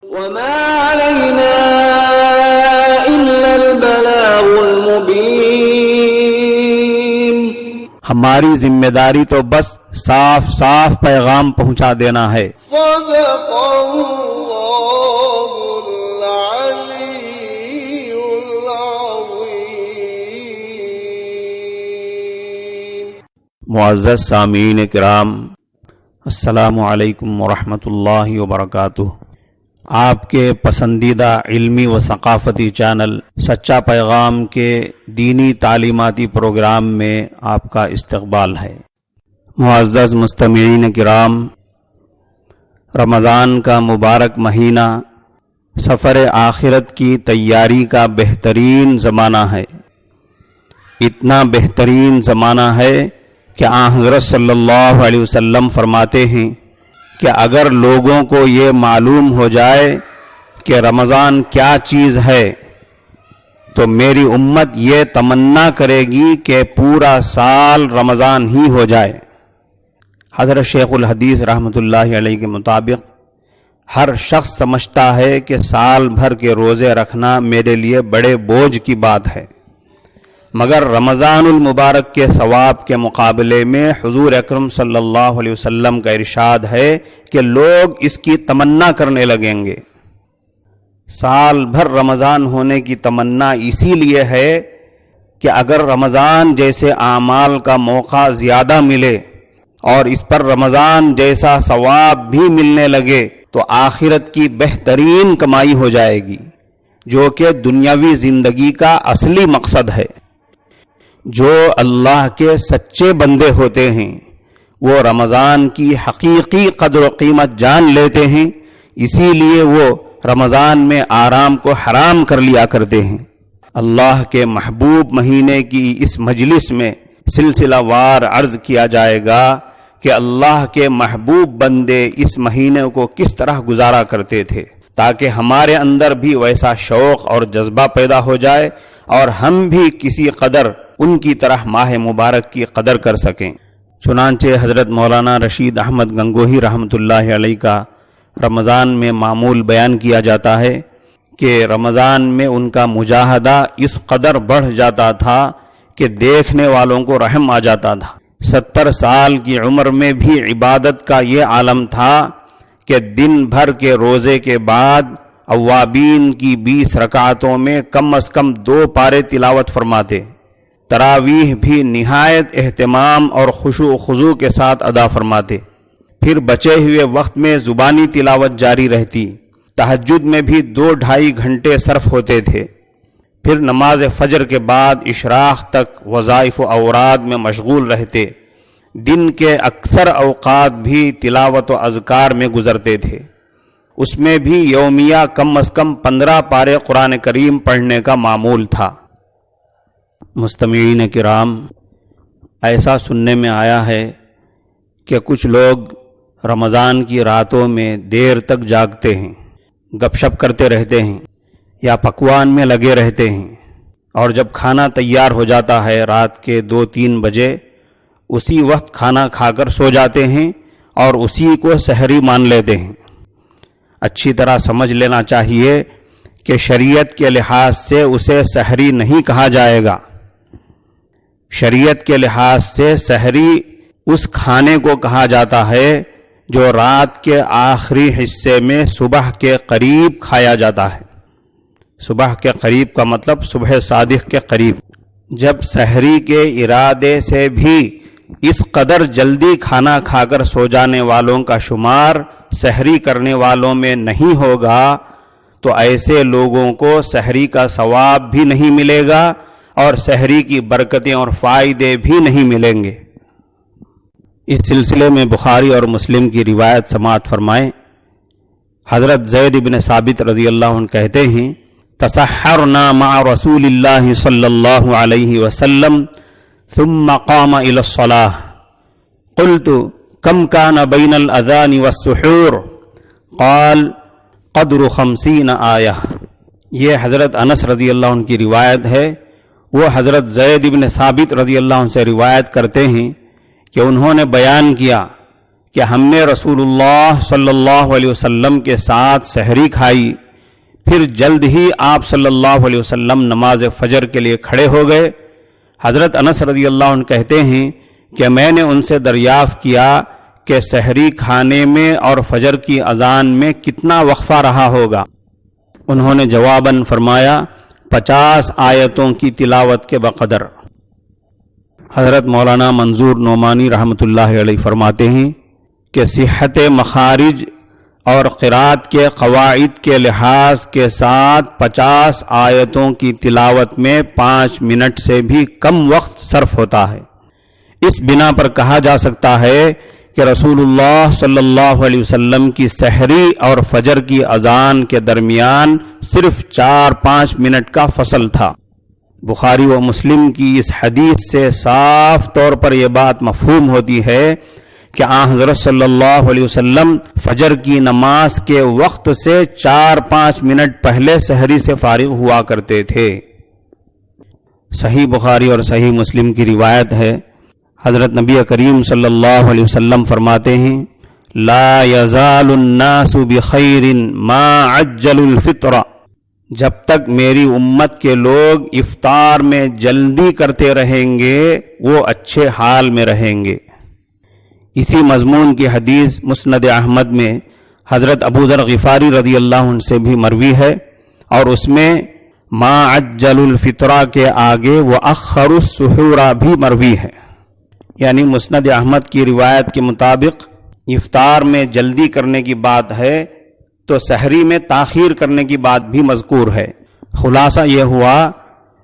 وما علينا إلا البلاغ المبين. ہماری ذمہ داری تو بس صاف صاف پیغام پہنچا دینا ہے. صدق اللہ العلی العظیم. معزز سامعین کرام، السلام علیکم ورحمۃ اللہ وبرکاتہ. آپ کے پسندیدہ علمی و ثقافتی چینل سچا پیغام کے دینی تعلیماتی پروگرام میں آپ کا استقبال ہے. معزز مستمعین کرام، رمضان کا مبارک مہینہ سفر آخرت کی تیاری کا بہترین زمانہ ہے. اتنا بہترین زمانہ ہے کہ آن حضرت صلی اللہ علیہ وسلم فرماتے ہیں کہ اگر لوگوں کو یہ معلوم ہو جائے کہ رمضان کیا چیز ہے تو میری امت یہ تمنا کرے گی کہ پورا سال رمضان ہی ہو جائے. حضرت شیخ الحدیث رحمۃ اللہ علیہ کے مطابق ہر شخص سمجھتا ہے کہ سال بھر کے روزے رکھنا میرے لیے بڑے بوجھ کی بات ہے، مگر رمضان المبارک کے ثواب کے مقابلے میں حضور اکرم صلی اللہ علیہ وسلم کا ارشاد ہے کہ لوگ اس کی تمنا کرنے لگیں گے. سال بھر رمضان ہونے کی تمنا اسی لیے ہے کہ اگر رمضان جیسے اعمال کا موقع زیادہ ملے اور اس پر رمضان جیسا ثواب بھی ملنے لگے تو آخرت کی بہترین کمائی ہو جائے گی، جو کہ دنیاوی زندگی کا اصلی مقصد ہے. جو اللہ کے سچے بندے ہوتے ہیں وہ رمضان کی حقیقی قدر و قیمت جان لیتے ہیں، اسی لیے وہ رمضان میں آرام کو حرام کر لیا کرتے ہیں. اللہ کے محبوب مہینے کی اس مجلس میں سلسلہ وار عرض کیا جائے گا کہ اللہ کے محبوب بندے اس مہینے کو کس طرح گزارا کرتے تھے، تاکہ ہمارے اندر بھی ویسا شوق اور جذبہ پیدا ہو جائے اور ہم بھی کسی قدر ان کی طرح ماہ مبارک کی قدر کر سکیں. چنانچہ حضرت مولانا رشید احمد گنگوہی رحمۃ اللہ علیہ کا رمضان میں معمول بیان کیا جاتا ہے کہ رمضان میں ان کا مجاہدہ اس قدر بڑھ جاتا تھا کہ دیکھنے والوں کو رحم آ جاتا تھا. 70 سال کی عمر میں بھی عبادت کا یہ عالم تھا کہ دن بھر کے روزے کے بعد اوابین کی 20 رکعتوں میں کم از کم 2 پارے تلاوت فرماتے. تراویح بھی نہایت اہتمام اور خشوع و خضوع کے ساتھ ادا فرماتے. پھر بچے ہوئے وقت میں زبانی تلاوت جاری رہتی. تہجد میں بھی 2-2.5 گھنٹے صرف ہوتے تھے. پھر نماز فجر کے بعد اشراق تک وظائف و اوراد میں مشغول رہتے. دن کے اکثر اوقات بھی تلاوت و اذکار میں گزرتے تھے. اس میں بھی یومیہ کم از کم 15 پارے قرآن کریم پڑھنے کا معمول تھا. مستمعین کرام، ایسا سننے میں آیا ہے کہ کچھ لوگ رمضان کی راتوں میں دیر تک جاگتے ہیں، گپ شپ کرتے رہتے ہیں یا پکوان میں لگے رہتے ہیں، اور جب کھانا تیار ہو جاتا ہے رات کے 2-3 بجے اسی وقت کھانا کھا کر سو جاتے ہیں اور اسی کو سحری مان لیتے ہیں. اچھی طرح سمجھ لینا چاہیے کہ شریعت کے لحاظ سے اسے سحری نہیں کہا جائے گا. شریعت کے لحاظ سے سحری اس کھانے کو کہا جاتا ہے جو رات کے آخری حصے میں صبح کے قریب کھایا جاتا ہے. صبح کے قریب کا مطلب صبح صادق کے قریب. جب سحری کے ارادے سے بھی اس قدر جلدی کھانا کھا کر سو جانے والوں کا شمار سحری کرنے والوں میں نہیں ہوگا تو ایسے لوگوں کو سحری کا ثواب بھی نہیں ملے گا اور سحری کی برکتیں اور فائدے بھی نہیں ملیں گے. اس سلسلے میں بخاری اور مسلم کی روایت سماعت فرمائیں. حضرت زید بن ثابت رضی اللہ عنہ کہتے ہیں تسحرنا مع رسول اللہ صلی اللہ علیہ وسلم ثم قام الى الصلاة قلت كم كان بين الاذان والسحور قال قدر 50 آیہ. یہ حضرت انس رضی اللہ عنہ کی روایت ہے. وہ حضرت زید بن ثابت رضی اللہ عنہ سے روایت کرتے ہیں کہ انہوں نے بیان کیا کہ ہم نے رسول اللہ صلی اللہ علیہ وسلم کے ساتھ سحری کھائی، پھر جلد ہی آپ صلی اللہ علیہ وسلم نماز فجر کے لیے کھڑے ہو گئے۔ حضرت انس رضی اللہ عنہ کہتے ہیں کہ میں نے ان سے دریافت کیا کہ سحری کھانے میں اور فجر کی اذان میں کتنا وقفہ رہا ہوگا؟ انہوں نے جواباً فرمایا 50 آیتوں کی تلاوت کے بقدر۔ حضرت مولانا منظور نعمانی رحمۃ اللہ علیہ فرماتے ہیں کہ صحت مخارج اور قرات کے قواعد کے لحاظ کے ساتھ 50 آیتوں کی تلاوت میں 5 منٹ سے بھی کم وقت صرف ہوتا ہے۔ اس بنا پر کہا جا سکتا ہے کہ رسول اللہ صلی اللہ علیہ وسلم کی سحری اور فجر کی اذان کے درمیان صرف 4-5 منٹ کا فصل تھا۔ بخاری و مسلم کی اس حدیث سے صاف طور پر یہ بات مفہوم ہوتی ہے کہ آن حضرت صلی اللہ علیہ وسلم فجر کی نماز کے وقت سے 4-5 منٹ پہلے سحری سے فارغ ہوا کرتے تھے۔ صحیح بخاری اور صحیح مسلم کی روایت ہے، حضرت نبی کریم صلی اللہ علیہ وسلم فرماتے ہیں لا یزال الناس بخیر ما عجل الفطر، جب تک میری امت کے لوگ افطار میں جلدی کرتے رہیں گے وہ اچھے حال میں رہیں گے۔ اسی مضمون کی حدیث مسند احمد میں حضرت ابو ذر غفاری رضی اللہ عنہ سے بھی مروی ہے، اور اس میں ما عجل الفطرہ کے آگے وأخر السحور بھی مروی ہے، یعنی مسند احمد کی روایت کے مطابق افطار میں جلدی کرنے کی بات ہے تو سحری میں تاخیر کرنے کی بات بھی مذکور ہے۔ خلاصہ یہ ہوا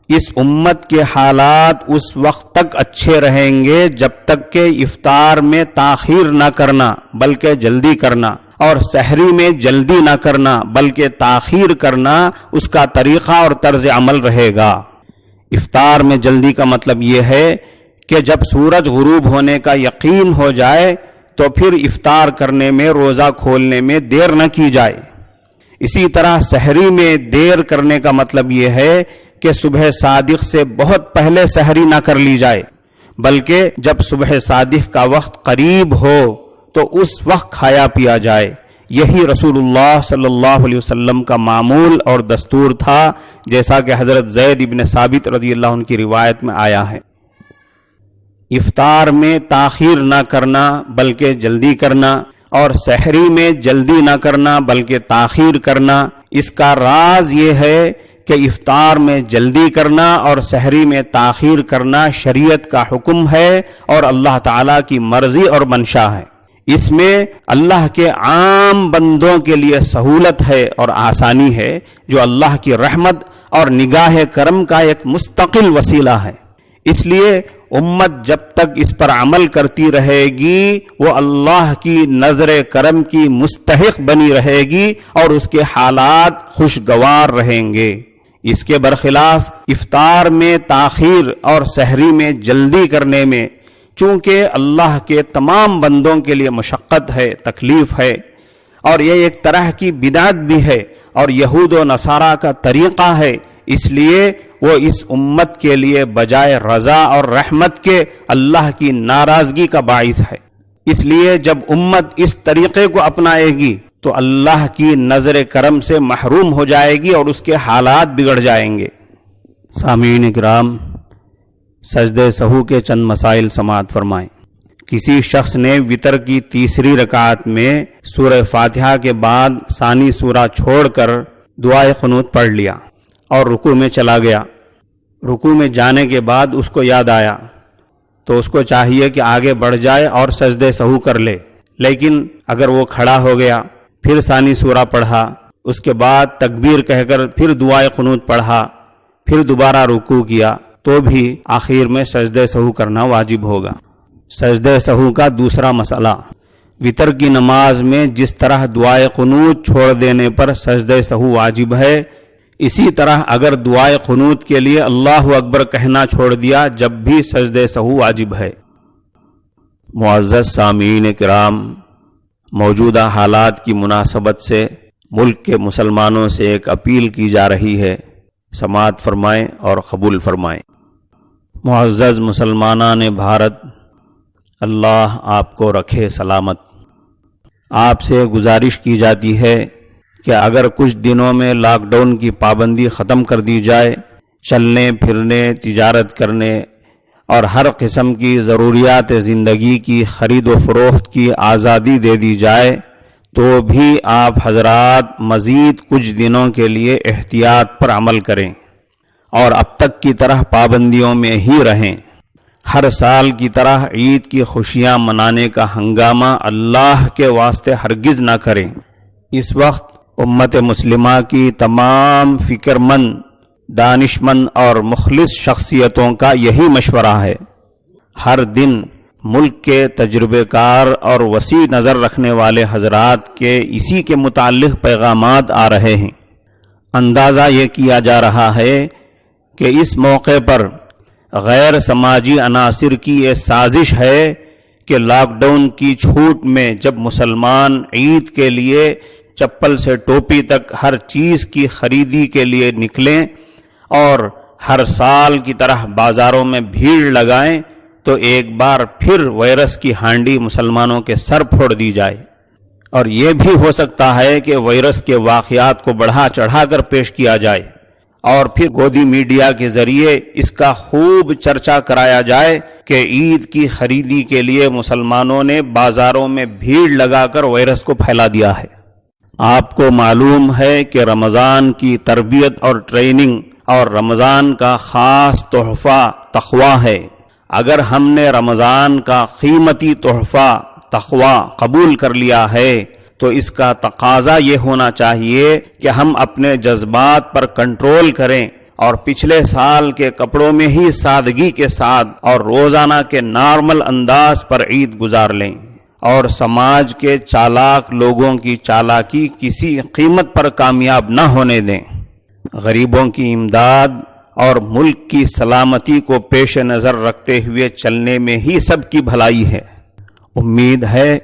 اس امت کے حالات اس وقت تک اچھے رہیں گے جب تک کہ افطار میں تاخیر نہ کرنا بلکہ جلدی کرنا، اور سحری میں جلدی نہ کرنا بلکہ تاخیر کرنا اس کا طریقہ اور طرز عمل رہے گا۔ افطار میں جلدی کا مطلب یہ ہے کہ جب سورج غروب ہونے کا یقین ہو جائے تو پھر افطار کرنے میں، روزہ کھولنے میں دیر نہ کی جائے۔ اسی طرح سحری میں دیر کرنے کا مطلب یہ ہے کہ صبح صادق سے بہت پہلے سحری نہ کر لی جائے، بلکہ جب صبح صادق کا وقت قریب ہو تو اس وقت کھایا پیا جائے۔ یہی رسول اللہ صلی اللہ علیہ وسلم کا معمول اور دستور تھا، جیسا کہ حضرت زید بن ثابت رضی اللہ عنہ کی روایت میں آیا ہے۔ افطار میں تاخیر نہ کرنا بلکہ جلدی کرنا، اور سحری میں جلدی نہ کرنا بلکہ تاخیر کرنا، اس کا راز یہ ہے کہ افطار میں جلدی کرنا اور سحری میں تاخیر کرنا شریعت کا حکم ہے اور اللہ تعالیٰ کی مرضی اور منشا ہے۔ اس میں اللہ کے عام بندوں کے لیے سہولت ہے اور آسانی ہے، جو اللہ کی رحمت اور نگاہ کرم کا ایک مستقل وسیلہ ہے۔ اس لیے امت جب تک اس پر عمل کرتی رہے گی وہ اللہ کی نظر کرم کی مستحق بنی رہے گی اور اس کے حالات خوشگوار رہیں گے۔ اس کے برخلاف افطار میں تاخیر اور سحری میں جلدی کرنے میں چونکہ اللہ کے تمام بندوں کے لیے مشقت ہے، تکلیف ہے، اور یہ ایک طرح کی بدعت بھی ہے اور یہود و نصارہ کا طریقہ ہے، اس لیے وہ اس امت کے لیے بجائے رضا اور رحمت کے اللہ کی ناراضگی کا باعث ہے۔ اس لیے جب امت اس طریقے کو اپنائے گی تو اللہ کی نظر کرم سے محروم ہو جائے گی اور اس کے حالات بگڑ جائیں گے۔ سامعین کرام، سجدہ سہو کے چند مسائل سماعت فرمائیں۔ کسی شخص نے وتر کی تیسری رکعت میں سورہ فاتحہ کے بعد ثانی سورہ چھوڑ کر دعائے قنوت پڑھ لیا اور رکوع میں چلا گیا۔ رکوع میں جانے کے بعد اس کو یاد آیا تو اس کو چاہیے کہ آگے بڑھ جائے اور سجدہ سہو کر لے، لیکن اگر وہ کھڑا ہو گیا، پھر ثانی سورہ پڑھا، اس کے بعد تکبیر کہہ کر پھر دعائے قنوت پڑھا، پھر دوبارہ رکوع کیا، تو بھی آخر میں سجدہ سہو کرنا واجب ہوگا۔ سجدہ سہو کا دوسرا مسئلہ، وتر کی نماز میں جس طرح دعائے قنوت چھوڑ دینے پر سجدہ سہو واجب ہے، اسی طرح اگر دعائے قنوت کے لیے اللہ اکبر کہنا چھوڑ دیا جب بھی سجدہ سہو واجب ہے۔ معزز سامعین کرام، موجودہ حالات کی مناسبت سے ملک کے مسلمانوں سے ایک اپیل کی جا رہی ہے، سماعت فرمائیں اور قبول فرمائیں۔ معزز مسلمانان بھارت، اللہ آپ کو رکھے سلامت۔ آپ سے گزارش کی جاتی ہے کہ اگر کچھ دنوں میں لاک ڈاؤن کی پابندی ختم کر دی جائے، چلنے پھرنے، تجارت کرنے اور ہر قسم کی ضروریات زندگی کی خرید و فروخت کی آزادی دے دی جائے، تو بھی آپ حضرات مزید کچھ دنوں کے لیے احتیاط پر عمل کریں اور اب تک کی طرح پابندیوں میں ہی رہیں۔ ہر سال کی طرح عید کی خوشیاں منانے کا ہنگامہ اللہ کے واسطے ہرگز نہ کریں۔ اس وقت امت مسلمہ کی تمام فکر مند، دانش مند اور مخلص شخصیتوں کا یہی مشورہ ہے۔ ہر دن ملک کے تجربے کار اور وسیع نظر رکھنے والے حضرات کے اسی کے متعلق پیغامات آ رہے ہیں۔ اندازہ یہ کیا جا رہا ہے کہ اس موقع پر غیر سماجی عناصر کی یہ سازش ہے کہ لاک ڈاؤن کی چھوٹ میں جب مسلمان عید کے لیے چپل سے ٹوپی تک ہر چیز کی خریدی کے لیے نکلیں اور ہر سال کی طرح بازاروں میں بھیڑ لگائیں، تو ایک بار پھر وائرس کی ہانڈی مسلمانوں کے سر پھوڑ دی جائے۔ اور یہ بھی ہو سکتا ہے کہ وائرس کے واقعات کو بڑھا چڑھا کر پیش کیا جائے اور پھر گودی میڈیا کے ذریعے اس کا خوب چرچا کرایا جائے کہ عید کی خریدی کے لیے مسلمانوں نے بازاروں میں بھیڑ لگا کر وائرس کو پھیلا دیا ہے۔ آپ کو معلوم ہے کہ رمضان کی تربیت اور ٹریننگ اور رمضان کا خاص تحفہ تقویٰ ہے۔ اگر ہم نے رمضان کا قیمتی تحفہ تقویٰ قبول کر لیا ہے تو اس کا تقاضا یہ ہونا چاہیے کہ ہم اپنے جذبات پر کنٹرول کریں اور پچھلے سال کے کپڑوں میں ہی سادگی کے ساتھ اور روزانہ کے نارمل انداز پر عید گزار لیں، اور سماج کے چالاک لوگوں کی چالاکی کسی قیمت پر کامیاب نہ ہونے دیں۔ غریبوں کی امداد اور ملک کی سلامتی کو پیش نظر رکھتے ہوئے چلنے میں ہی سب کی بھلائی ہے۔ امید ہے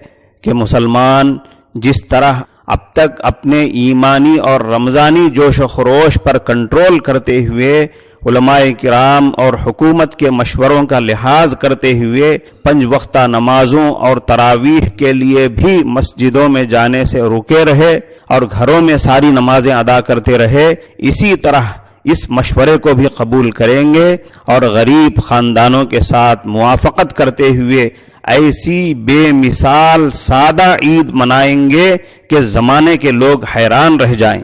کہ مسلمان جس طرح اب تک اپنے ایمانی اور رمضانی جوش و خروش پر کنٹرول کرتے ہوئے علماء کرام اور حکومت کے مشوروں کا لحاظ کرتے ہوئے 5 وقتہ نمازوں اور تراویح کے لیے بھی مسجدوں میں جانے سے رکے رہے اور گھروں میں ساری نمازیں ادا کرتے رہے، اسی طرح اس مشورے کو بھی قبول کریں گے اور غریب خاندانوں کے ساتھ موافقت کرتے ہوئے ایسی بے مثال سادہ عید منائیں گے کہ زمانے کے لوگ حیران رہ جائیں۔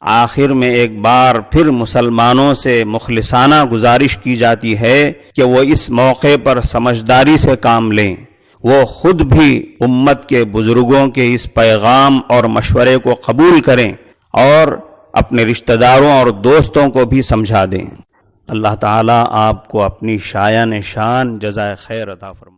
آخر میں ایک بار پھر مسلمانوں سے مخلصانہ گزارش کی جاتی ہے کہ وہ اس موقع پر سمجھداری سے کام لیں، وہ خود بھی امت کے بزرگوں کے اس پیغام اور مشورے کو قبول کریں اور اپنے رشتہ داروں اور دوستوں کو بھی سمجھا دیں۔ اللہ تعالیٰ آپ کو اپنی شایان شان جزائے خیر عطا فرمائے۔